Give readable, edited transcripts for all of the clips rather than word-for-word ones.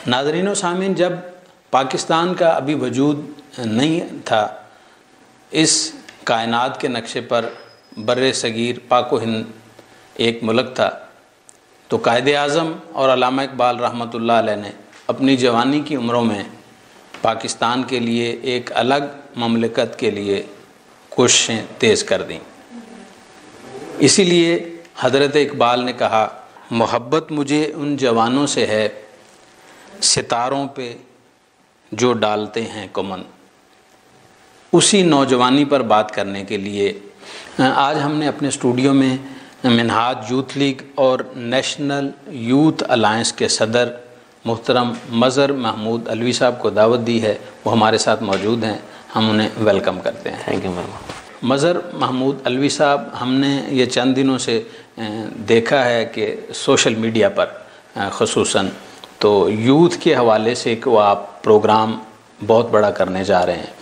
ناظرین و سامعین، جب پاکستان کا ابھی وجود نہیں تھا، اس کائنات کے نقشے پر بر صغیر پاک و ہند ایک ملک تھا، تو قائد اعظم اور علامہ اقبال رحمۃ اللہ علیہ نے اپنی جوانی کی عمروں میں پاکستان کے لیے ایک الگ مملکت کے لیے کوششیں تیز کر دیں۔ اسی لیے حضرت اقبال نے کہا، محبت مجھے ان جوانوں سے ہے ستاروں پہ جو ڈالتے ہیں کمن۔ اسی نوجوانی پر بات کرنے کے لیے آج ہم نے اپنے اسٹوڈیو میں منہاج یوتھ لیگ اور نیشنل یوتھ الائنس کے صدر محترم مظہر محمود علوی صاحب کو دعوت دی ہے۔ وہ ہمارے ساتھ موجود ہیں، ہم انہیں ویلکم کرتے ہیں۔ تھینک یو مظہر محمود علوی صاحب، ہم نے یہ چند دنوں سے دیکھا ہے کہ سوشل میڈیا پر خصوصاً تو یوتھ کے حوالے سے کہ وہ آپ پروگرام بہت بڑا کرنے جا رہے ہیں،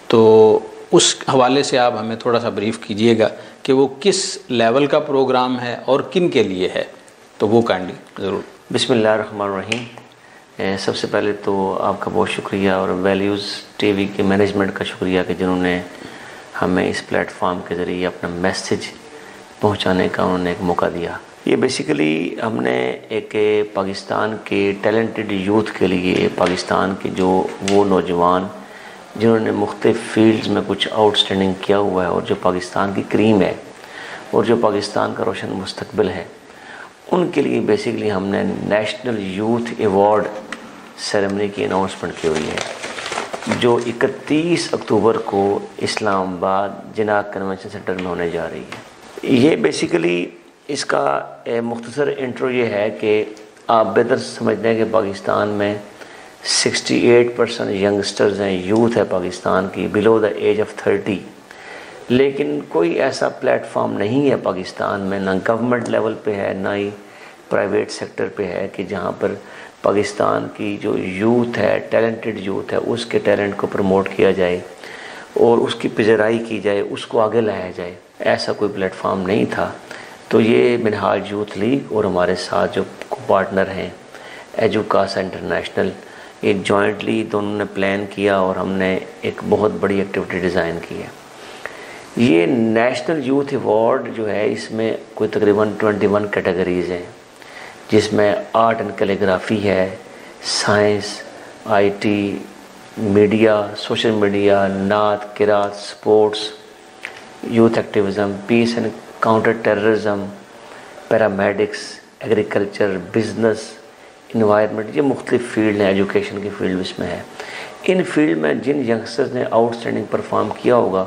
تو اس حوالے سے آپ ہمیں تھوڑا سا بریف کیجئے گا کہ وہ کس لیول کا پروگرام ہے اور کن کے لیے ہے، تو وہ کائنڈلی ضرور۔ بسم اللہ الرحمن الرحیم۔ سب سے پہلے تو آپ کا بہت شکریہ اور ویلیوز ٹی وی کے مینجمنٹ کا شکریہ کہ جنہوں نے ہمیں اس پلیٹ فارم کے ذریعے اپنا میسیج پہنچانے کا انہوں نے ایک موقع دیا۔ یہ بیسیکلی ہم نے ایک پاکستان کے ٹیلنٹڈ یوتھ کے لیے، پاکستان کے جو وہ نوجوان جنہوں نے مختلف فیلڈز میں کچھ آؤٹ اسٹینڈنگ کیا ہوا ہے اور جو پاکستان کی کریم ہے اور جو پاکستان کا روشن مستقبل ہے، ان کے لیے بیسیکلی ہم نے نیشنل یوتھ ایوارڈ سیریمنی کی اناؤنسمنٹ کی ہوئی ہے، جو 31 اکتوبر کو اسلام آباد جناح کنونشن سینٹر میں ہونے جا رہی ہے۔ یہ بیسیکلی اس کا مختصر انٹرو یہ ہے کہ آپ بہتر سمجھتے ہیں کہ پاکستان میں 68% ینگسٹرز ہیں، یوتھ ہے پاکستان کی بلو دا ایج آف 30، لیکن کوئی ایسا پلیٹ فارم نہیں ہے پاکستان میں، نہ گورنمنٹ لیول پہ ہے نہ ہی پرائیویٹ سیکٹر پہ ہے، کہ جہاں پر پاکستان کی جو یوتھ ہے، ٹیلنٹڈ یوتھ ہے، اس کے ٹیلنٹ کو پروموٹ کیا جائے اور اس کی پذیرائی کی جائے، اس کو آگے لایا جائے۔ ایسا کوئی پلیٹ فارم نہیں تھا، تو یہ منہاج یوتھ لیگ اور ہمارے ساتھ جو پارٹنر ہیں ایجوکاسا انٹرنیشنل، ایک جوائنٹلی دونوں نے پلان کیا اور ہم نے ایک بہت بڑی ایکٹیویٹی ڈیزائن کی ہے۔ یہ نیشنل یوتھ ایوارڈ جو ہے، اس میں کوئی تقریباً 21 کیٹیگریز ہیں، جس میں آرٹ اینڈ کیلیگرافی ہے، science, I T, media, social media, نعت، قرات، sports, youth activism, piece and counter terrorism, paramedics, agriculture, business, environment, یہ مختلف فیلڈ ہیں، ایجوکیشن کی فیلڈ اس میں ہے۔ ان فیلڈ میں جن ینگسٹرز نے آؤٹ اسٹینڈنگ پرفارم کیا ہوگا،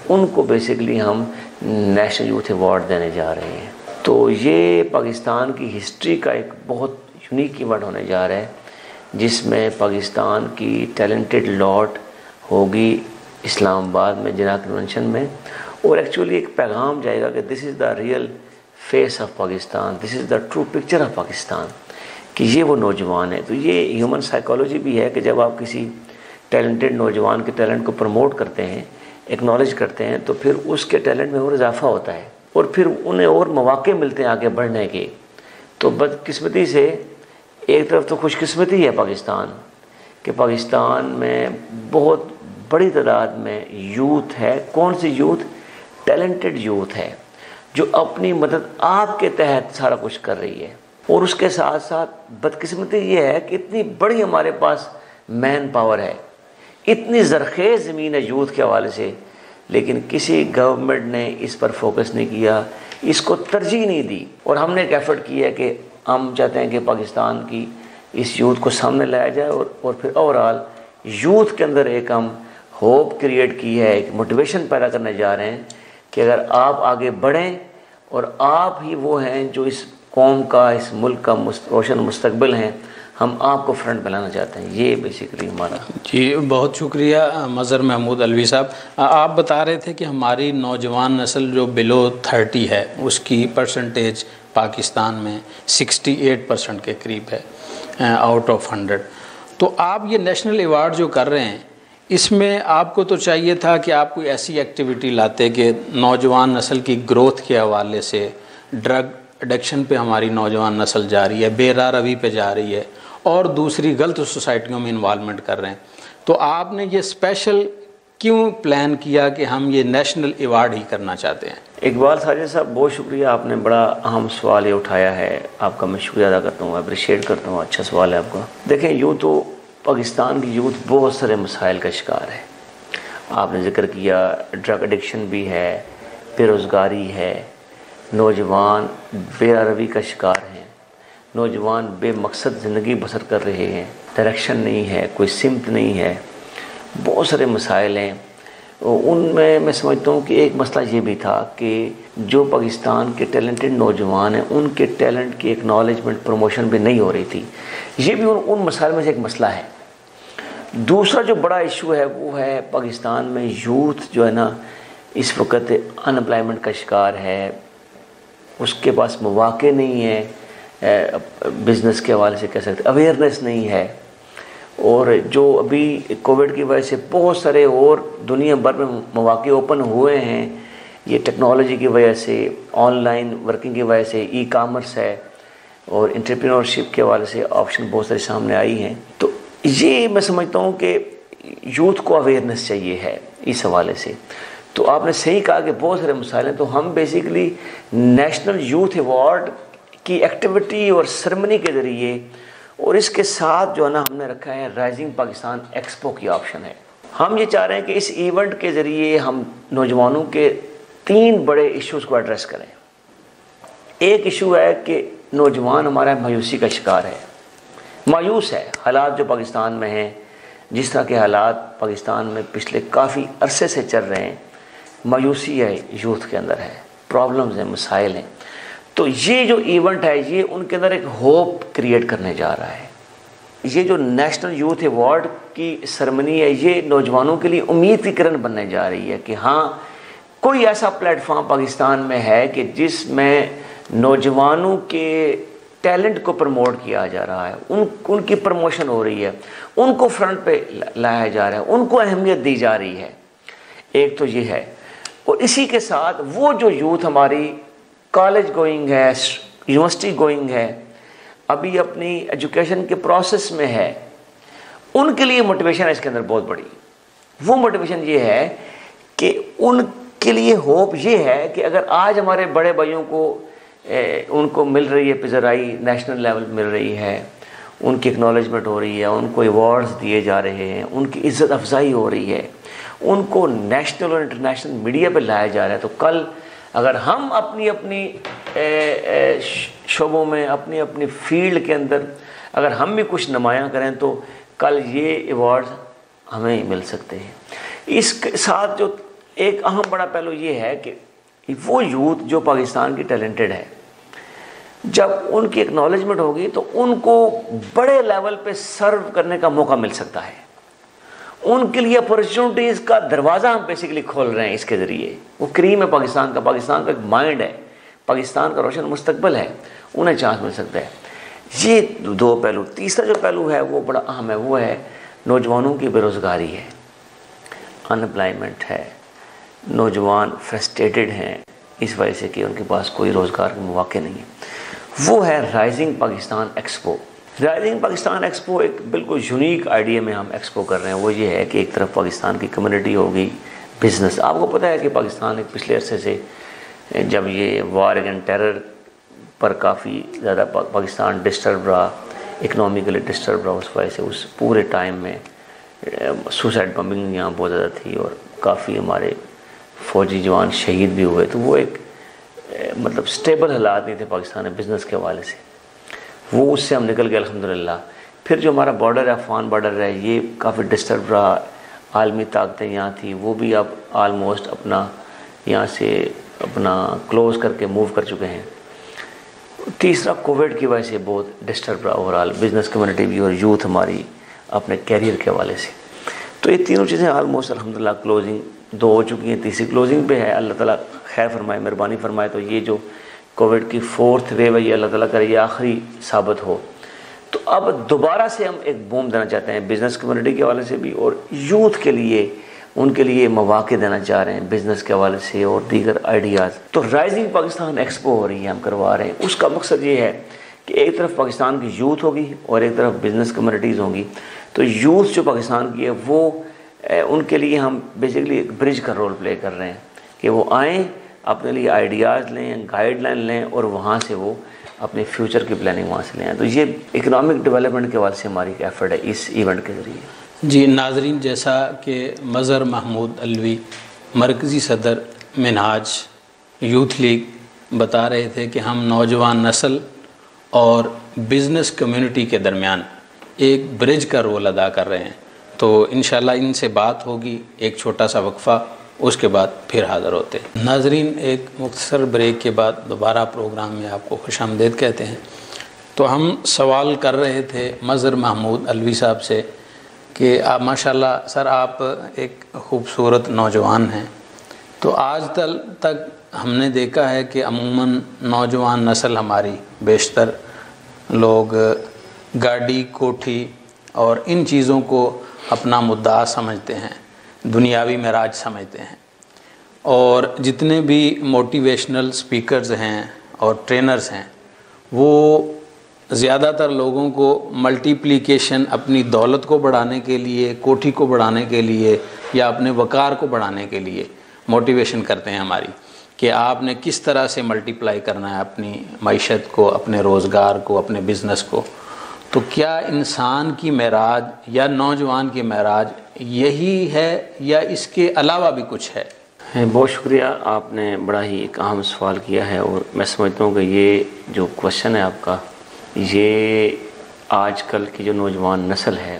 ان کو بیسیکلی ہم نیشنل یوتھ ایوارڈ دینے جا رہے ہیں۔ تو یہ پاکستان کی ہسٹری کا ایک بہت یونیک ایونٹ ہونے جا رہا ہے، جس میں پاکستان کی ٹیلنٹڈ لاٹ ہوگی اسلام آباد میں جناح کنونشن میں، اور ایکچولی ایک پیغام جائے گا کہ this is the real face of Pakistan, this is the true picture of Pakistan, کہ یہ وہ نوجوان ہے۔ تو یہ ہیومن سائیکالوجی بھی ہے کہ جب آپ کسی ٹیلنٹڈ نوجوان کے ٹیلنٹ کو پروموٹ کرتے ہیں، ایکنالج کرتے ہیں، تو پھر اس کے ٹیلنٹ میں اور اضافہ ہوتا ہے اور پھر انہیں اور مواقع ملتے ہیں آگے بڑھنے کے۔ تو بدقسمتی سے ایک طرف تو خوش قسمتی ہے پاکستان کہ پاکستان میں بہت بڑی تعداد میں یوتھ ہے۔ کون سی یوتھ؟ ٹیلنٹڈ یوتھ ہے، جو اپنی مدد آپ کے تحت سارا کچھ کر رہی ہے، اور اس کے ساتھ ساتھ بدقسمتی یہ ہے کہ اتنی بڑی ہمارے پاس مین پاور ہے، اتنی زرخیز زمین ہے یوتھ کے حوالے سے، لیکن کسی گورنمنٹ نے اس پر فوکس نہیں کیا، اس کو ترجیح نہیں دی۔ اور ہم نے ایک ایفرٹ کی ہے کہ ہم چاہتے ہیں کہ پاکستان کی اس یوتھ کو سامنے لایا جائے، اور پھر اوورآل یوتھ کے اندر ایک ہم ہوپ کریٹ کی ہے، ایک موٹیویشن پیدا کرنے جا رہے ہیں کہ اگر آپ آگے بڑھیں اور آپ ہی وہ ہیں جو اس قوم کا، اس ملک کا روشن مستقبل ہیں، ہم آپ کو فرنٹ پہ لانا چاہتے ہیں۔ یہ بیسیکلی ہمارا۔ جی بہت شکریہ مظہر محمود علوی صاحب۔ آپ بتا رہے تھے کہ ہماری نوجوان نسل جو بلو 30 ہے، اس کی پرسنٹیج پاکستان میں 68% کے قریب ہے آؤٹ آف 100۔ تو آپ یہ نیشنل ایوارڈ جو کر رہے ہیں، اس میں آپ کو تو چاہیے تھا کہ آپ کوئی ایسی ایکٹیویٹی لاتے کہ نوجوان نسل کی گروتھ کے حوالے سے، ڈرگ ایڈکشن پہ ہماری نوجوان نسل جا رہی ہے، بے راہ روی پہ جا رہی ہے، اور دوسری غلط سوسائٹیوں میں انوالومنٹ کر رہے ہیں. تو آپ نے یہ اسپیشل کیوں پلان کیا کہ ہم یہ نیشنل ایوارڈ ہی کرنا چاہتے ہیں؟ اقبال ساجد صاحب بہت شکریہ، آپ نے بڑا اہم سوال یہ اٹھایا ہے، آپ کا میں شکریہ ادا کرتا ہوں، اپریشیٹ کرتا ہوں، اچھا سوال ہے آپ کا. دیکھیں یوں تو پاکستان کی یوتھ بہت سارے مسائل کا شکار ہے. آپ نے ذکر کیا ڈرگ ایڈکشن بھی ہے، بے روزگاری ہے، نوجوان بے روی کا شکار ہیں، نوجوان بے مقصد زندگی بسر کر رہے ہیں، ڈائریکشن نہیں ہے، کوئی سمت نہیں ہے، بہت سارے مسائل ہیں. ان میں سمجھتا ہوں کہ ایک مسئلہ یہ بھی تھا کہ جو پاکستان کے ٹیلنٹڈ نوجوان ہیں ان کے ٹیلنٹ کی ایکنالجمنٹ پروموشن بھی نہیں ہو رہی تھی. یہ بھی ان مسائل میں سے ایک مسئلہ ہے. دوسرا جو بڑا ایشو ہے وہ ہے پاکستان میں یوتھ جو ہے نا اس وقت ان امپلائمنٹ کا شکار ہے، اس کے پاس مواقع نہیں ہے، بزنس کے حوالے سے کہہ سکتے اویئرنیس نہیں ہے. اور جو ابھی کووڈ کی وجہ سے بہت سارے اور دنیا بھر میں مواقع اوپن ہوئے ہیں، یہ ٹیکنالوجی کی وجہ سے، آن لائن ورکنگ کی وجہ سے، ای کامرس ہے اور انٹرپرینورشپ کے حوالے سے آپشن بہت سارے سامنے آئی ہیں. تو یہ میں سمجھتا ہوں کہ یوتھ کو اویئرنیس چاہیے ہے اس حوالے سے. تو آپ نے صحیح کہا کہ بہت سارے مسائل ہیں. تو ہم بیسیکلی نیشنل یوتھ ایوارڈ کی ایکٹیویٹی اور سرمنی کے ذریعے اور اس کے ساتھ جو ہے نا ہم نے رکھا ہے رائزنگ پاکستان ایکسپو کی آپشن ہے. ہم یہ چاہ رہے ہیں کہ اس ایونٹ کے ذریعے ہم نوجوانوں کے 3 بڑے ایشوز کو ایڈریس کریں. ایک ایشو ہے کہ نوجوان ہمارا مایوسی کا شکار ہے، مایوس ہے حالات جو پاکستان میں ہیں، جس طرح کے حالات پاکستان میں پچھلے کافی عرصے سے چل رہے ہیں. مایوسی ہے یوتھ کے اندر ہے، پرابلمز ہیں، مسائل ہیں. تو یہ جو ایونٹ ہے یہ ان کے اندر ایک ہوپ کریٹ کرنے جا رہا ہے. یہ جو نیشنل یوتھ ایوارڈ کی سرمنی ہے یہ نوجوانوں کے لیے امید کی کرن بننے جا رہی ہے کہ ہاں کوئی ایسا پلیٹ فارم پاکستان میں ہے کہ جس میں نوجوانوں کے ٹیلنٹ کو پروموٹ کیا جا رہا ہے، ان کی پروموشن ہو رہی ہے، ان کو فرنٹ پہ لایا جا رہا ہے، ان کو اہمیت دی جا رہی ہے. ایک تو یہ ہے. اور اسی کے ساتھ وہ جو یوتھ ہماری کالج گوئنگ ہے، یونیورسٹی گوئنگ ہے، ابھی اپنی ایجوکیشن کے پروسیس میں ہے، ان کے لیے موٹیویشن ہے اس کے اندر بہت بڑی. وہ موٹیویشن یہ ہے کہ ان کے لیے ہوپ یہ ہے کہ اگر آج ہمارے بڑے بھائیوں کو ان کو مل رہی ہے پذیرائی، نیشنل لیول مل رہی ہے، ان کی اکنالجمنٹ ہو رہی ہے، ان کو ایوارڈز دیے جا رہے ہیں، ان کی عزت افزائی ہو رہی ہے، ان کو نیشنل اور انٹرنیشنل میڈیا پہ لایا جا رہا ہے. تو کل اگر ہم اپنی شعبوں میں اپنی فیلڈ کے اندر اگر ہم بھی کچھ نمایاں کریں تو کل یہ ایوارڈز ہمیں مل سکتے ہیں. اس کے ساتھ جو ایک اہم بڑا پہلو یہ ہے کہ وہ یوتھ جو پاکستان کی ٹیلنٹڈ ہے، جب ان کی اکنالجمنٹ ہوگی تو ان کو بڑے لیول پہ سرو کرنے کا موقع مل سکتا ہے. ان کے لیے اپرچونٹیز کا دروازہ ہم بیسیکلی کھول رہے ہیں اس کے ذریعے. وہ کریم ہے پاکستان کا ایک مائنڈ ہے، پاکستان کا روشن مستقبل ہے، انہیں چانس مل سکتا ہے. یہ 2 پہلو. تیسرا جو پہلو ہے وہ بڑا اہم ہے، وہ ہے نوجوانوں کی بے روزگاری ہے، ان امپلائمنٹ ہے. نوجوان فرسٹریٹڈ ہیں اس وجہ سے کہ ان کے پاس کوئی روزگار کے مواقع نہیں ہے. وہ ہے rising Pakistan expo. Rising Pakistan expo ایک بالکل یونیک آئیڈیا میں ہم ایکسپو کر رہے ہیں. وہ یہ ہے کہ ایک طرف پاکستان کی کمیونٹی ہوگی، بزنس. آپ کو پتہ ہے کہ پاکستان ایک پچھلے عرصے سے جب یہ وار اگینسٹ ٹیرر پر کافی زیادہ پاکستان ڈسٹرب رہا، اکنامکلی ڈسٹرب رہا، اس وجہ سے اس پورے ٹائم میں سوسائڈ بمبنگ یہاں بہت زیادہ تھی اور کافی ہمارے فوجی جوان شہید بھی ہوئے. تو وہ ایک مطلب سٹیبل حالات نہیں تھے پاکستان میں بزنس کے حوالے سے. وہ اس سے ہم نکل گئے الحمدللہ. پھر جو ہمارا بارڈر ہے، افغان بارڈر ہے، یہ کافی ڈسٹرب رہا. عالمی طاقتیں یہاں تھیں، وہ بھی اب آلموسٹ اپنا یہاں سے اپنا کلوز کر کے موو کر چکے ہیں. تیسرا کووڈ کی وجہ سے بہت ڈسٹرب رہا اوورآل بزنس کمیونٹی بھی اور یوتھ ہماری اپنے کیریئر کے حوالے سے. تو یہ تینوں چیزیں آلموسٹ الحمدللہ کلوزنگ 2 ہو چکی ہیں، تیسری کلوزنگ پہ ہے. اللہ تعالیٰ خیر فرمائے، مہربانی فرمائے تو یہ جو کووڈ کی 4th ویو ہے یہ اللہ تعالیٰ کرے یہ آخری ثابت ہو. تو اب دوبارہ سے ہم ایک بوم دینا چاہتے ہیں بزنس کمیونٹی کے حوالے سے بھی اور یوتھ کے لیے، ان کے لیے مواقع دینا چاہ رہے ہیں بزنس کے حوالے سے اور دیگر آئیڈیاز. تو رائزنگ پاکستان ایکسپو ہو رہی ہے، ہم کروا رہے ہیں. اس کا مقصد یہ ہے کہ ایک طرف پاکستان کی یوتھ ہوگی اور ایک طرف بزنس کمیونٹیز ہوں گی. تو یوتھ جو پاکستان کی ہے وہ ان کے لیے ہم بیسیکلی ایک برج کا رول پلے کر رہے ہیں کہ وہ آئیں, اپنے لیے آئیڈیاز لیں, گائیڈ لائن لیں اور وہاں سے وہ اپنے فیوچر کی پلاننگ وہاں سے لیں. تو یہ اکنامک ڈیولپمنٹ کے حوالے سے ہماری ایک ایفرٹ ہے اس ایونٹ کے ذریعے. جی ناظرین, جیسا کہ مظہر محمود علوی مرکزی صدر منہاج یوتھ لیگ بتا رہے تھے کہ ہم نوجوان نسل اور بزنس کمیونٹی کے درمیان ایک برج کا رول ادا کر رہے ہیں. تو انشاءاللہ ان سے بات ہوگی, ایک چھوٹا سا وقفہ, اس کے بعد پھر حاضر ہوتے ہیں. ناظرین, ایک مختصر بریک کے بعد دوبارہ پروگرام میں آپ کو خوش آمدید کہتے ہیں. تو ہم سوال کر رہے تھے مظہر محمود علوی صاحب سے کہ آپ ماشاءاللہ سر آپ ایک خوبصورت نوجوان ہیں. تو آج تک ہم نے دیکھا ہے کہ عموماً نوجوان نسل ہماری بیشتر لوگ گاڑی, کوٹھی اور ان چیزوں کو اپنا مدعا سمجھتے ہیں, دنیاوی معراج سمجھتے ہیں. اور جتنے بھی موٹیویشنل سپیکرز ہیں اور ٹرینرز ہیں وہ زیادہ تر لوگوں کو ملٹیپلیکیشن, اپنی دولت کو بڑھانے کے لیے, کوٹھی کو بڑھانے کے لیے یا اپنے وقار کو بڑھانے کے لیے موٹیویشن کرتے ہیں ہماری کہ آپ نے کس طرح سے ملٹیپلائی کرنا ہے اپنی معیشت کو, اپنے روزگار کو, اپنے بزنس کو. تو کیا انسان کی معراج یا نوجوان کی معراج یہی ہے یا اس کے علاوہ بھی کچھ ہے؟ بہت شکریہ, آپ نے بڑا ہی ایک اہم سوال کیا ہے اور میں سمجھتا ہوں کہ یہ جو کوشچن ہے آپ کا, یہ آج کل کی جو نوجوان نسل ہے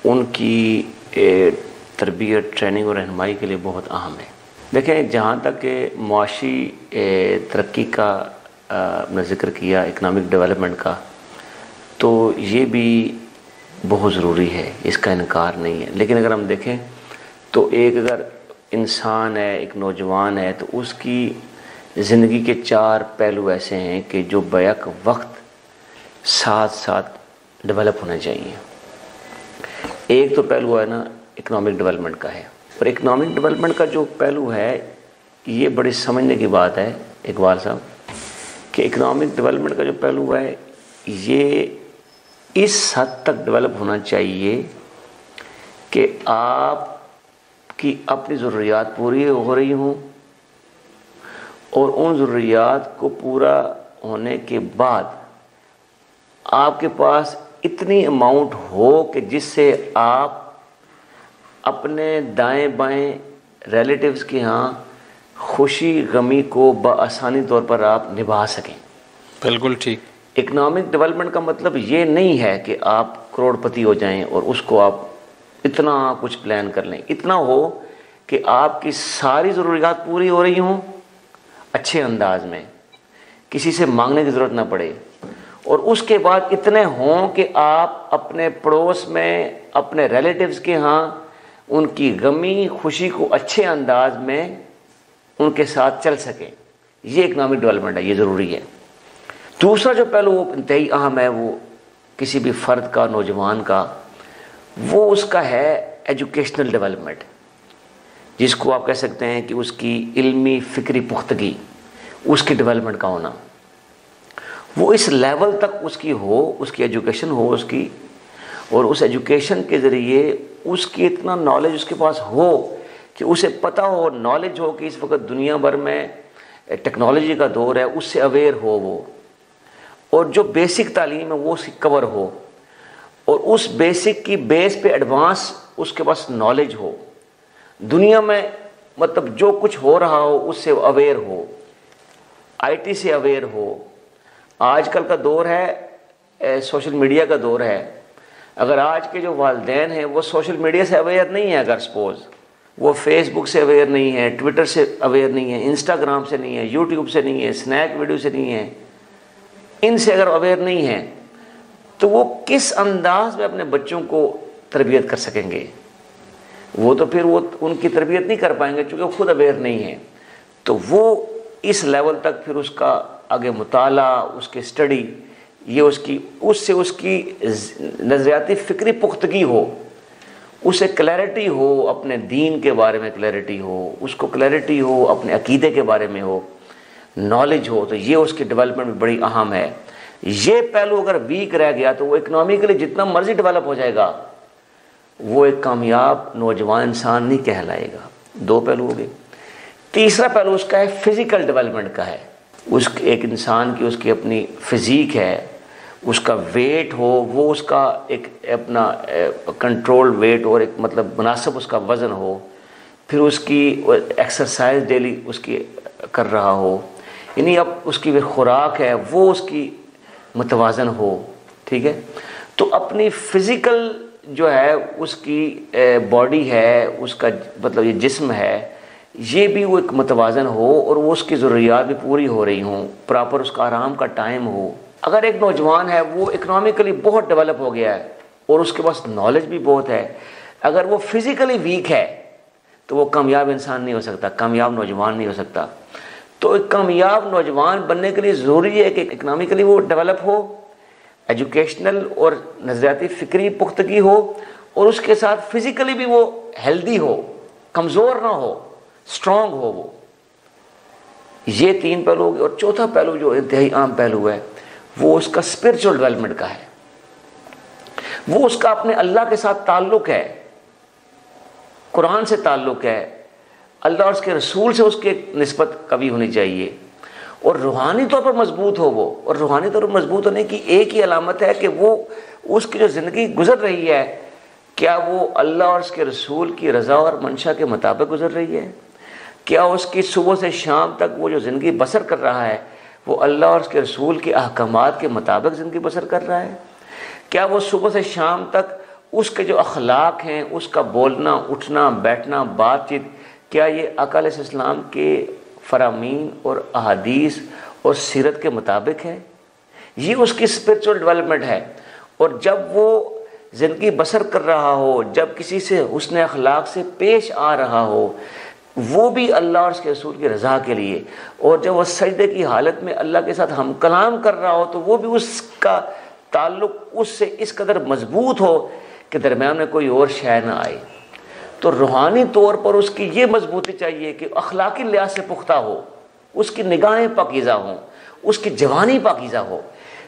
ان کی تربیت, ٹریننگ اور رہنمائی کے لیے بہت اہم ہے. دیکھیں, جہاں تک کہ معاشی ترقی کا نے ذکر کیا, اکنامک ڈیولپمنٹ کا, تو یہ بھی بہت ضروری ہے, اس کا انکار نہیں ہے. لیکن اگر ہم دیکھیں تو ایک اگر انسان ہے, ایک نوجوان ہے, تو اس کی زندگی کے 4 پہلو ایسے ہیں کہ جو بیک وقت ساتھ ساتھ ڈیولپ ہونے چاہیے. ایک تو پہلو ہے نا اکنامک ڈیولپمنٹ کا ہے, اور اکنامک ڈیولپمنٹ کا جو پہلو ہے یہ بڑی سمجھنے کی بات ہے اقبال صاحب, کہ اکنامک ڈیولپمنٹ کا جو پہلو ہے یہ اس حد تک ڈیولپ ہونا چاہیے کہ آپ کی اپنی ضروریات پوری ہو رہی ہوں, اور ان ضروریات کو پورا ہونے کے بعد آپ کے پاس اتنی اماؤنٹ ہو کہ جس سے آپ اپنے دائیں بائیں ریلیٹیوز کے ہاں خوشی غمی کو بآسانی طور پر آپ نبھا سکیں. بالکل ٹھیک. اکنامک ڈیولپمنٹ کا مطلب یہ نہیں ہے کہ آپ کروڑ پتی ہو جائیں اور اس کو آپ اتنا کچھ پلان کر لیں. اتنا ہو کہ آپ کی ساری ضروریات پوری ہو رہی ہوں اچھے انداز میں, کسی سے مانگنے کی ضرورت نہ پڑے, اور اس کے بعد اتنے ہوں کہ آپ اپنے پڑوس میں, اپنے ریلیٹیوز کے ہاں ان کی غمی خوشی کو اچھے انداز میں ان کے ساتھ چل سکیں. یہ اکنامک ڈیولپمنٹ ہے, یہ ضروری ہے. دوسرا جو پہلو وہ انتہائی اہم ہے وہ کسی بھی فرد کا, نوجوان کا, وہ اس کا ہے ایجوکیشنل ڈیولپمنٹ, جس کو آپ کہہ سکتے ہیں کہ اس کی علمی فکری پختگی, اس کی ڈیولپمنٹ کا ہونا. وہ اس لیول تک اس کی ہو, اس کی ایجوکیشن ہو اس کی, اور اس ایجوکیشن کے ذریعے اس کی اتنا نالج اس کے پاس ہو کہ اسے پتہ ہو, نالج ہو کہ اس وقت دنیا بھر میں ٹیکنالوجی کا دور ہے, اس سے اویئر ہو وہ, اور جو بیسک تعلیم ہے وہ اس کی کور ہو, اور اس بیسک کی بیس پہ ایڈوانس اس کے پاس نالج ہو, دنیا میں مطلب جو کچھ ہو رہا ہو اس سے اویئر ہو, آئی ٹی سے اویئر ہو. آج کل کا دور ہے سوشل میڈیا کا دور ہے. اگر آج کے جو والدین ہیں وہ سوشل میڈیا سے اویئر نہیں ہیں, اگر سپوز وہ فیس بک سے اویئر نہیں ہے, ٹویٹر سے اویئر نہیں ہے, انسٹاگرام سے نہیں ہے, یوٹیوب سے نہیں ہے, اسنیک ویڈیو سے نہیں ہے, ان سے اگر اویئر نہیں ہیں تو وہ کس انداز میں اپنے بچوں کو تربیت کر سکیں گے؟ وہ تو پھر وہ ان کی تربیت نہیں کر پائیں گے چونکہ وہ خود اویئر نہیں ہیں. تو وہ اس لیول تک پھر اس کا آگے مطالعہ, اس کی اسٹڈی, یہ اس سے نظریاتی فکری پختگی ہو, اسے کلیئرٹی ہو, اپنے دین کے بارے میں کلیئرٹی ہو, اس کو کلیئرٹی ہو اپنے عقیدے کے بارے میں ہو, نالج ہو. تو یہ اس کی ڈیولپمنٹ بھی بڑی اہم ہے. یہ پہلو اگر ویک رہ گیا تو وہ اکنامکلی جتنا مرضی ڈیولپ ہو جائے گا وہ ایک کامیاب نوجوان انسان نہیں کہلائے گا. 2 پہلو ہو گئے. تیسرا پہلو اس کا ہے فزیکل ڈیولپمنٹ کا ہے. ایک انسان کی اس کی اپنی فزیک ہے, اس کا ویٹ ہو, وہ اس کا ایک اپنا کنٹرول ویٹ اور ایک مطلب مناسب اس کا وزن ہو, پھر اس کی ایکسرسائز ڈیلی اس کی کر رہا ہو, یعنی اب اس کی خوراک ہے وہ اس کی متوازن ہو. ٹھیک ہے, تو اپنی فزیکل جو ہے اس کی باڈی ہے, اس کا مطلب یہ جسم ہے, یہ بھی وہ ایک متوازن ہو اور وہ اس کی ضروریات بھی پوری ہو رہی ہوں, پراپر اس کا آرام کا ٹائم ہو. اگر ایک نوجوان ہے وہ اکنامکلی بہت ڈیولپ ہو گیا ہے اور اس کے پاس نالج بھی بہت ہے, اگر وہ فزیکلی ویک ہے تو وہ کامیاب انسان نہیں ہو سکتا, کامیاب نوجوان نہیں ہو سکتا. تو ایک کامیاب نوجوان بننے کے لیے ضروری ہے کہ اکنامکلی وہ ڈیولپ ہو, ایجوکیشنل اور نظریاتی فکری پختگی ہو, اور اس کے ساتھ فزیکلی بھی وہ ہیلدی ہو, کمزور نہ ہو, اسٹرانگ ہو وہ. یہ 3 پہلو ہو گئے. اور چوتھا پہلو جو انتہائی عام پہلو ہے وہ اس کا اسپرچل ڈیولپمنٹ کا ہے. وہ اس کا اپنے اللہ کے ساتھ تعلق ہے, قرآن سے تعلق ہے, اللہ اور اس کے رسول سے اس کی ایک نسبت کبھی ہونی چاہیے, اور روحانی طور پر مضبوط ہو وہ. اور روحانی طور پر مضبوط ہونے کی ایک ہی علامت ہے کہ وہ اس کی جو زندگی گزر رہی ہے کیا وہ اللہ اور اس کے رسول کی رضا اور منشا کے مطابق گزر رہی ہے, کیا اس کی صبح سے شام تک وہ جو زندگی بسر کر رہا ہے وہ اللہ اور اس کے رسول کے احکامات کے مطابق زندگی بسر کر رہا ہے, کیا وہ صبح سے شام تک اس کے جو اخلاق ہیں, اس کا بولنا, اٹھنا, بیٹھنا, بات چیت, کیا یہ آقا علیہ السلام کے فرامین اور احادیث اور سیرت کے مطابق ہے. یہ اس کی اسپرچول ڈیولپمنٹ ہے. اور جب وہ زندگی بسر کر رہا ہو, جب کسی سے حسن اخلاق سے پیش آ رہا ہو, وہ بھی اللہ اور اس کے رسول کی رضا کے لیے, اور جب وہ سجدے کی حالت میں اللہ کے ساتھ ہم کلام کر رہا ہو تو وہ بھی اس کا تعلق اس سے اس قدر مضبوط ہو کہ درمیان میں کوئی اور شے نہ آئے. تو روحانی طور پر اس کی یہ مضبوطی چاہیے کہ اخلاقی لحاظ سے پختہ ہو, اس کی نگاہیں پاکیزہ ہوں, اس کی جوانی پاکیزہ ہو.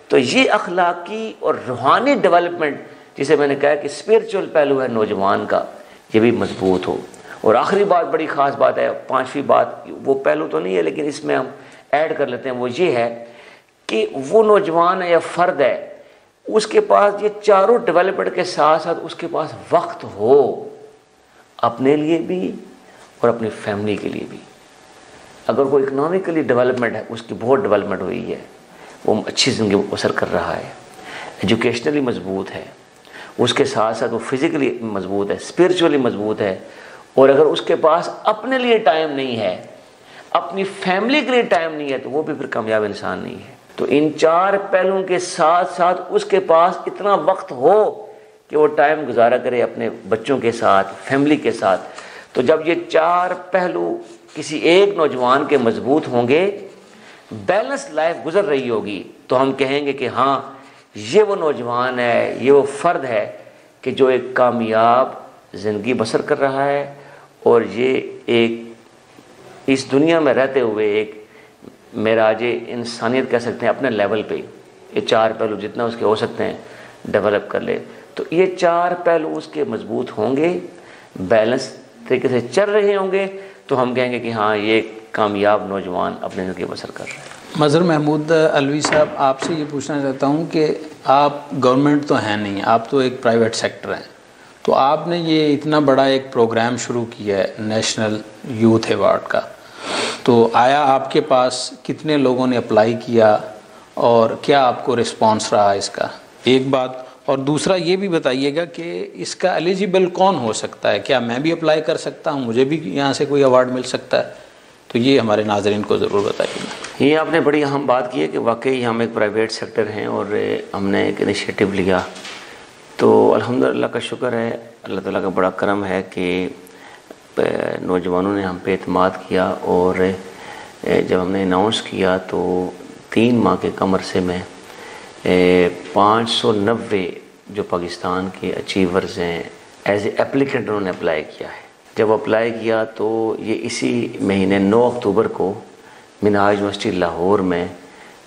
تو یہ اخلاقی اور روحانی ڈیولپمنٹ جسے میں نے کہا کہ اسپرچول پہلو ہے نوجوان کا, یہ بھی مضبوط ہو. اور آخری بات, بڑی خاص بات ہے, 5ویں بات, وہ پہلو تو نہیں ہے لیکن اس میں ہم ایڈ کر لیتے ہیں, وہ یہ ہے کہ وہ نوجوان ہے یا فرد ہے, اس کے پاس یہ چاروں ڈیولپمنٹ کے ساتھ ساتھ اس کے پاس وقت ہو اپنے لیے بھی اور اپنی فیملی کے لیے بھی. اگر کوئی اکنامکلی ڈیولپمنٹ ہے, اس کی بہت ڈیولپمنٹ ہوئی ہے, وہ اچھی زندگی بسر کر رہا ہے, ایجوکیشنلی مضبوط ہے, اس کے ساتھ ساتھ وہ فزیکلی مضبوط ہے, اسپرچولی مضبوط ہے, اور اگر اس کے پاس اپنے لیے ٹائم نہیں ہے, اپنی فیملی کے لیے ٹائم نہیں ہے, تو وہ بھی پھر کامیاب انسان نہیں ہے. تو ان 4 پہلوؤں کے ساتھ ساتھ اس کے پاس اتنا وقت ہو کہ وہ ٹائم گزارا کرے اپنے بچوں کے ساتھ, فیملی کے ساتھ. تو جب یہ 4 پہلو کسی ایک نوجوان کے مضبوط ہوں گے, بیلنس لائف گزر رہی ہوگی, تو ہم کہیں گے کہ ہاں یہ وہ نوجوان ہے, یہ وہ فرد ہے کہ جو ایک کامیاب زندگی بسر کر رہا ہے, اور یہ ایک اس دنیا میں رہتے ہوئے ایک معراج انسانیت کہہ سکتے ہیں اپنے لیول پہ, یہ 4 پہلو جتنا اس کے ہو سکتے ہیں ڈیولپ کر لے. تو یہ 4 پہلو اس کے مضبوط ہوں گے, بیلنس طریقے سے چل رہے ہوں گے, تو ہم کہیں گے کہ ہاں یہ کامیاب نوجوان اپنے زندگی بسر کر رہے ہیں. مظہر محمود علوی صاحب, آپ سے یہ پوچھنا چاہتا ہوں کہ آپ گورنمنٹ تو ہیں نہیں, آپ تو ایک پرائیویٹ سیکٹر ہیں, تو آپ نے یہ اتنا بڑا ایک پروگرام شروع کیا ہے نیشنل یوتھ ایوارڈ کا, تو آیا آپ کے پاس کتنے لوگوں نے اپلائی کیا اور کیا آپ کو رسپانس رہا اس کا, ایک بات. اور دوسرا یہ بھی بتائیے گا کہ اس کا ایلیجیبل کون ہو سکتا ہے, کیا میں بھی اپلائی کر سکتا ہوں, مجھے بھی یہاں سے کوئی ایوارڈ مل سکتا ہے؟ تو یہ ہمارے ناظرین کو ضرور بتائیے گا. یہ آپ نے بڑی اہم بات کی ہے کہ واقعی ہم ایک پرائیویٹ سیکٹر ہیں اور ہم نے ایک انیشیٹو لیا, تو الحمدللہ کا شکر ہے, اللہ تعالیٰ کا بڑا کرم ہے کہ نوجوانوں نے ہم پہ اعتماد کیا, اور جب ہم نے اناؤنس کیا تو 3 ماہ کے کم عرصے میں 590 جو پاکستان کے اچیورز ہیں ایز اے اپلیکنٹ انہوں نے اپلائی کیا ہے. جب اپلائی کیا تو یہ اسی مہینے 9 اکتوبر کو منہاج یونیورسٹی لاہور میں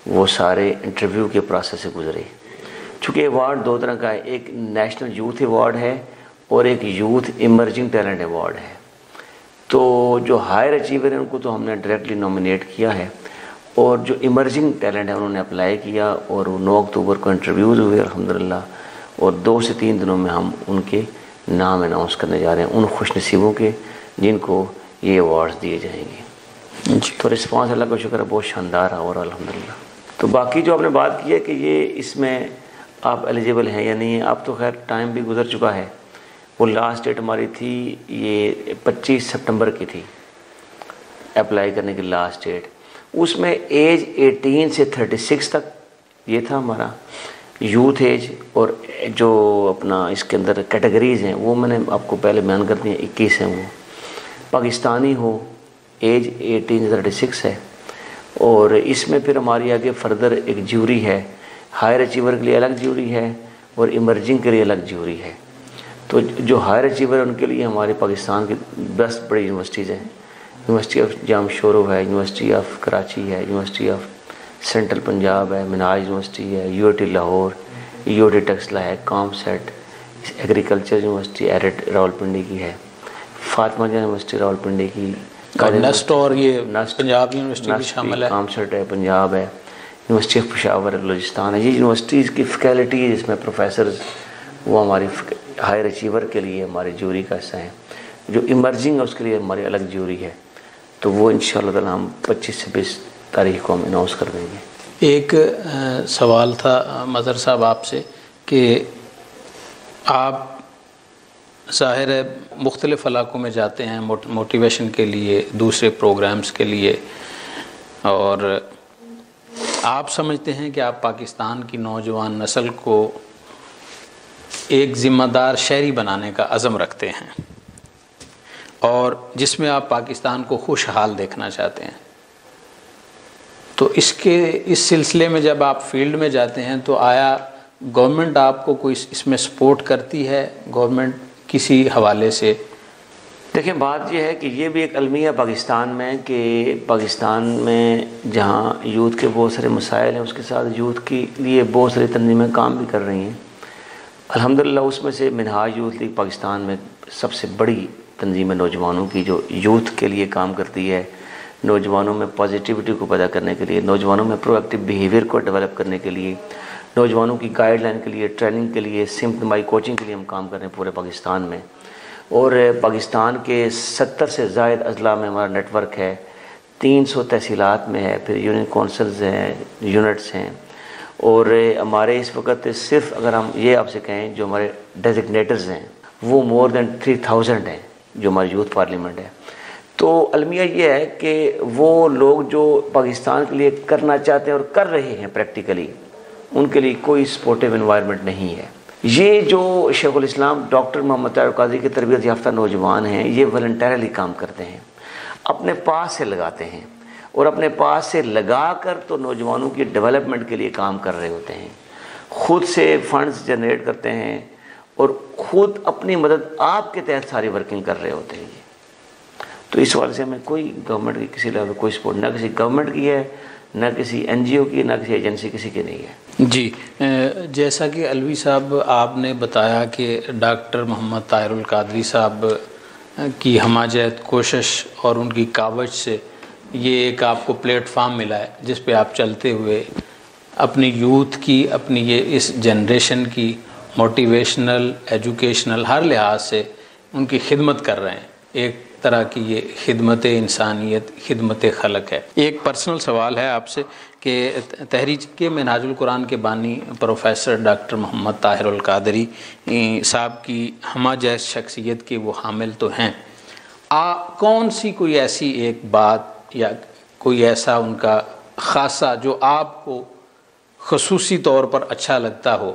وہ سارے انٹرویو کے پروسیس سے گزرے. چونکہ ایوارڈ دو طرح کا ہے، ایک نیشنل یوتھ ایوارڈ ہے اور ایک یوتھ ایمرجنگ ٹیلنٹ ایوارڈ ہے. تو جو ہائر اچیور ہیں ان کو تو ہم نے ڈائریکٹلی نامینیٹ کیا ہے، اور جو ایمرجنگ ٹیلنٹ ہے انہوں نے اپلائی کیا، اور 9 اکتوبر کو انٹرویوز ہوئے الحمدللہ، اور 2 سے 3 دنوں میں ہم ان کے نام اناؤنس کرنے جا رہے ہیں، ان خوش نصیبوں کے جن کو یہ ایوارڈز دیے جائیں گے. تو رسپانس اللہ کا شکر ہے بہت شاندار ہے اور الحمدللہ. تو باقی جو آپ نے بات کی ہے کہ یہ اس میں آپ ایلیجیبل ہیں یا نہیں ہیں، اب تو خیر ٹائم بھی گزر چکا ہے. وہ لاسٹ ڈیٹ ہماری تھی یہ 25 سپٹمبر کی تھی اپلائی کرنے کی لاسٹ ڈیٹ. اس میں ایج 18 سے 36 تک یہ تھا ہمارا یوتھ ایج، اور جو اپنا اس کے اندر کیٹیگریز ہیں وہ میں نے آپ کو پہلے بیان کر دی ہیں، 21 ہیں. وہ پاکستانی ہو، ایج 18 سے 36 ہے. اور اس میں پھر ہماری آگے فردر ایک جیوری ہے، ہائر اچیور کے لیے الگ جیوری ہے اور ایمرجنگ کے لیے الگ جیوری ہے. تو جو ہائر اچیور ان کے لیے ہمارے پاکستان کی 10 بڑی یونیورسٹیز ہیں. یونیورسٹی آف جام شورو ہے، یونیورسٹی آف کراچی ہے، یونیورسٹی آف سینٹرل پنجاب ہے، منہاج یونیورسٹی ہے، U T Lahore, U T Taxila ہے، کام سیٹ ایگریکلچر یونیورسٹی ایرٹ راولپنڈی کی ہے، فاطمہ جان یونیورسٹی راولپنڈی کی، نسٹ اور یہ پنجاب یونیورسٹی بھی شامل ہے، کام سیٹ ہے پنجاب ہے، یونیورسٹی آف پشاور بلوچستان ہے. یہ یونیورسٹیز کی فیکلٹی جس میں پروفیسرز وہ ہماری ہائر اچیور کے لیے ہماری جیوری کا حصہ ہیں. جو ایمرجنگ ہے اس کے لیے ہماری الگ جیوری ہے. تو وہ انشاءاللہ تعالی ہم 25 سے 20 تاریخ کو ہم اناؤنس کر دیں گے. ایک سوال تھا مظہر صاحب آپ سے کہ آپ ظاہر ہے مختلف علاقوں میں جاتے ہیں موٹیویشن کے لیے، دوسرے پروگرامز کے لیے، اور آپ سمجھتے ہیں کہ آپ پاکستان کی نوجوان نسل کو ایک ذمہ دار شہری بنانے کا عزم رکھتے ہیں، اور جس میں آپ پاکستان کو خوشحال دیکھنا چاہتے ہیں. تو اس سلسلے میں جب آپ فیلڈ میں جاتے ہیں تو آیا گورنمنٹ آپ کو کوئی اس میں سپورٹ کرتی ہے، گورنمنٹ کسی حوالے سے؟ دیکھیں بات یہ ہے کہ یہ بھی ایک المیہ پاکستان میں کہ پاکستان میں جہاں یوتھ کے بہت سارے مسائل ہیں، اس کے ساتھ یوتھ کے لیے بہت ساری تنظیمیں کام بھی کر رہی ہیں. الحمدللہ اس میں سے منہاج یوتھ لیگ پاکستان میں سب سے بڑی تنظیم ہے نوجوانوں کی، جو یوتھ کے لیے کام کرتی ہے، نوجوانوں میں پازیٹیوٹی کو پیدا کرنے کے لیے، نوجوانوں میں پرو ایکٹیو بیہیویئر کو ڈیولپ کرنے کے لیے، نوجوانوں کی گائیڈ لائن کے لیے، ٹریننگ کے لیے، سمپتمائی کوچنگ کے لیے ہم کام کر رہے ہیں پورے پاکستان میں. اور پاکستان کے 70 سے زائد اضلاع میں ہمارا نیٹ ورک ہے، 300 تحصیلات میں ہے، پھر یونین کونسلز ہیں، یونٹس ہیں. اور ہمارے اس وقت صرف اگر ہم یہ آپ سے کہیں جو ہمارے ڈیزگنیٹرز ہیں وہ مور دین 3000 ہیں جو ہماری یوتھ پارلیمنٹ ہے. تو المیہ یہ ہے کہ وہ لوگ جو پاکستان کے لیے کرنا چاہتے ہیں اور کر رہے ہیں پریکٹیکلی، ان کے لیے کوئی سپورٹیو انوائرمنٹ نہیں ہے. یہ جو شیخ الاسلام ڈاکٹر محمد طاہر القادری کے تربیت یافتہ نوجوان ہیں، یہ والنٹیرلی کام کرتے ہیں، اپنے پاس سے لگاتے ہیں، اور اپنے پاس سے لگا کر تو نوجوانوں کی ڈیولپمنٹ کے لیے کام کر رہے ہوتے ہیں، خود سے فنڈز جنریٹ کرتے ہیں اور خود اپنی مدد آپ کے تحت ساری ورکنگ کر رہے ہوتے ہیں. تو اس حوالے سے ہمیں کوئی گورنمنٹ کی کسی لیول کوئی سپورٹ نہ کسی گورنمنٹ کی ہے، نہ کسی این جی او کی، نہ کسی ایجنسی کسی کی نہیں ہے. جی جیسا کہ علوی صاحب آپ نے بتایا کہ ڈاکٹر محمد طاہر القادری صاحب کی ہمہ جہت کوشش اور ان کی کاوش سے یہ ایک آپ کو پلیٹ فارم ملا ہے جس پہ آپ چلتے ہوئے اپنی یوتھ کی، اپنی یہ اس جنریشن کی موٹیویشنل، ایجوکیشنل ہر لحاظ سے ان کی خدمت کر رہے ہیں. ایک طرح کی یہ خدمت انسانیت، خدمت خلق ہے. ایک پرسنل سوال ہے آپ سے کہ تحریک منہاج القرآن کے بانی پروفیسر ڈاکٹر محمد طاہر القادری صاحب کی ہمہ جہت شخصیت کے وہ حامل تو ہیں، کون سی کوئی ایسی ایک بات یا کوئی ایسا ان کا خاصہ جو آپ کو خصوصی طور پر اچھا لگتا ہو،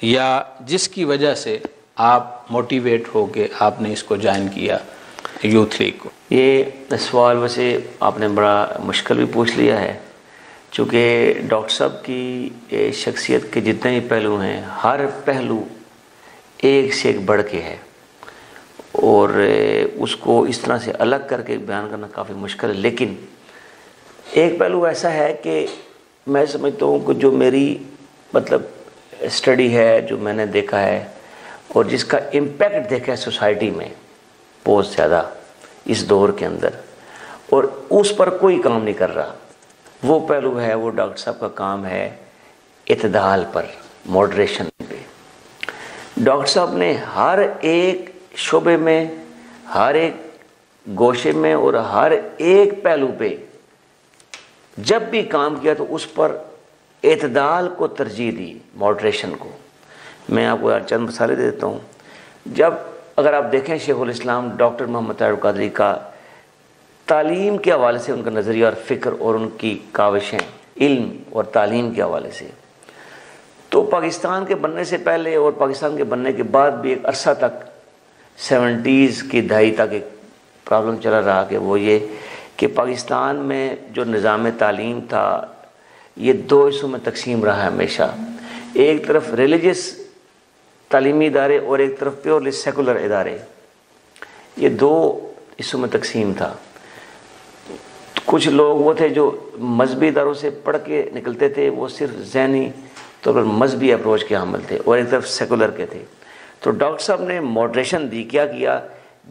یا جس کی وجہ سے آپ موٹیویٹ ہو کے آپ نے اس کو جوائن کیا یوتھ لیگ کو؟ یہ سوال ویسے آپ نے بڑا مشکل بھی پوچھ لیا ہے، چونکہ ڈاکٹر صاحب کی شخصیت کے جتنے ہی پہلو ہیں، ہر پہلو ایک سے ایک بڑھ کے ہے، اور اس کو اس طرح سے الگ کر کے بیان کرنا کافی مشکل ہے. لیکن ایک پہلو ایسا ہے کہ میں سمجھتا ہوں کہ جو میری مطلب اسٹڈی ہے، جو میں نے دیکھا ہے اور جس کا امپیکٹ دیکھا ہے سوسائٹی میں بہت زیادہ اس دور کے اندر، اور اس پر کوئی کام نہیں کر رہا، وہ پہلو ہے، وہ ڈاکٹر صاحب کا کام ہے اعتدال پر، ماڈریشن پہ۔ ڈاکٹر صاحب نے ہر ایک شعبے میں، ہر ایک گوشے میں اور ہر ایک پہلو پہ جب بھی کام کیا تو اس پر اعتدال کو ترجیح دی، ماڈریشن کو۔ میں آپ کو چند مثالیں دے دیتا ہوں۔ جب اگر آپ دیکھیں شیخ الاسلام ڈاکٹر محمد طاہر القادری کا تعلیم کے حوالے سے ان کا نظریہ اور فکر اور ان کی کاوشیں علم اور تعلیم کے حوالے سے، تو پاکستان کے بننے سے پہلے اور پاکستان کے بننے کے بعد بھی ایک عرصہ تک 70s کی دہائی تک ایک پرابلم چلا رہا کہ وہ یہ کہ پاکستان میں جو نظام تعلیم تھا یہ دو حصوں میں تقسیم رہا ہے ہمیشہ، ایک طرف ریلیجس تعلیمی ادارے اور ایک طرف پیورلی سیکولر ادارے، یہ دو حصوں میں تقسیم تھا۔ کچھ لوگ وہ تھے جو مذہبی اداروں سے پڑھ کے نکلتے تھے، وہ صرف ذہنی طور پر مذہبی اپروچ کے حامل تھے، اور ایک طرف سیکولر کے تھے۔ تو ڈاکٹر صاحب نے ماڈریشن دی، کیا کیا؟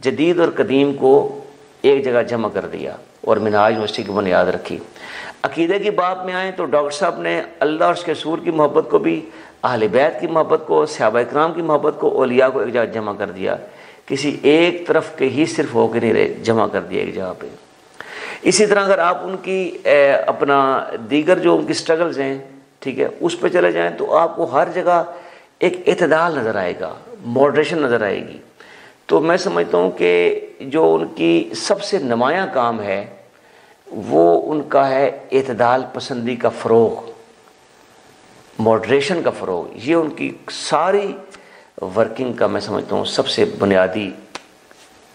جدید اور قدیم کو ایک جگہ جمع کر دیا اور منہاج یونیورسٹی کی بنیاد رکھی۔ عقیدے کی بات میں آئیں تو ڈاکٹر صاحب نے اللہ اور اس کے رسول کی محبت کو بھی، اہل بیت کی محبت کو، صحابہ کرام کی محبت کو، اولیاء کو ایک جگہ جمع کر دیا، کسی ایک طرف کے ہی صرف ہو کے نہیں رہے، جمع کر دیا ایک جگہ پہ۔ اسی طرح اگر آپ ان کی اپنا دیگر جو ان کی سٹرگلز ہیں، ٹھیک ہے، اس پہ چلے جائیں تو آپ کو ہر جگہ ایک اعتدال نظر آئے گا، ماڈریشن نظر آئے گی۔ تو میں سمجھتا ہوں کہ جو ان کی سب سے نمایاں کام ہے وہ ان کا ہے اعتدال پسندی کا فروغ، ماڈریشن کا فروغ۔ یہ ان کی ساری ورکنگ کا میں سمجھتا ہوں سب سے بنیادی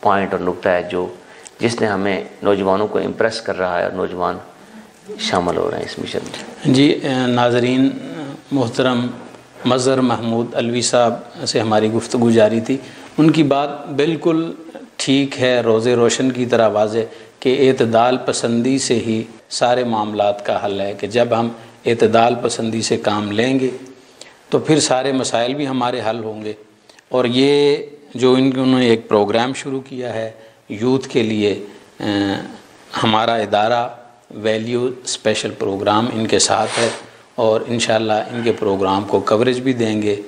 پوائنٹ اور نقطہ ہے، جو جس نے ہمیں نوجوانوں کو امپریس کر رہا ہے اور نوجوان شامل ہو رہے ہیں اس مشن میں۔ جی ناظرین، محترم مظہر محمود علوی صاحب سے ہماری گفتگو جاری تھی۔ ان کی بات بالکل ٹھیک ہے، روز روشن کی طرح واضح کہ اعتدال پسندی سے ہی سارے معاملات کا حل ہے، کہ جب ہم اعتدال پسندی سے کام لیں گے تو پھر سارے مسائل بھی ہمارے حل ہوں گے۔ اور یہ جو انہوں نے ایک پروگرام شروع کیا ہے یوتھ کے لیے، ہمارا ادارہ ویلیو اسپیشل پروگرام ان کے ساتھ ہے، اور انشاءاللہ ان کے پروگرام کو کوریج بھی دیں گے۔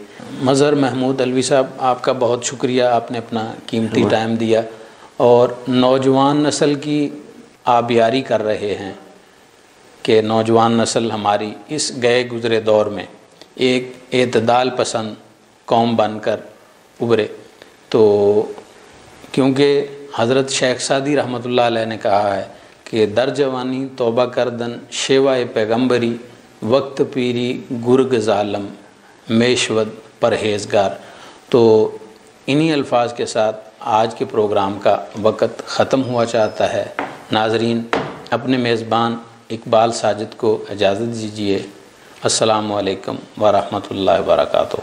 مظہر محمود علوی صاحب، آپ کا بہت شکریہ، آپ نے اپنا قیمتی ٹائم دیا اور نوجوان نسل کی آبیاری کر رہے ہیں کہ نوجوان نسل ہماری اس گئے گزرے دور میں ایک اعتدال پسند قوم بن کر ابھرے۔ تو کیونکہ حضرت شیخ سعدی رحمۃ اللہ علیہ نے کہا ہے کہ در جوانی توبہ کردن شیوائے پیغمبری، وقت پیری گرگ ظالم میشود پرہیزگار۔ تو انہی الفاظ کے ساتھ آج کے پروگرام کا وقت ختم ہوا چاہتا ہے۔ ناظرین، اپنے میزبان اقبال ساجد کو اجازت دیجیے۔ السلام علیکم ورحمۃ اللہ وبرکاتہ۔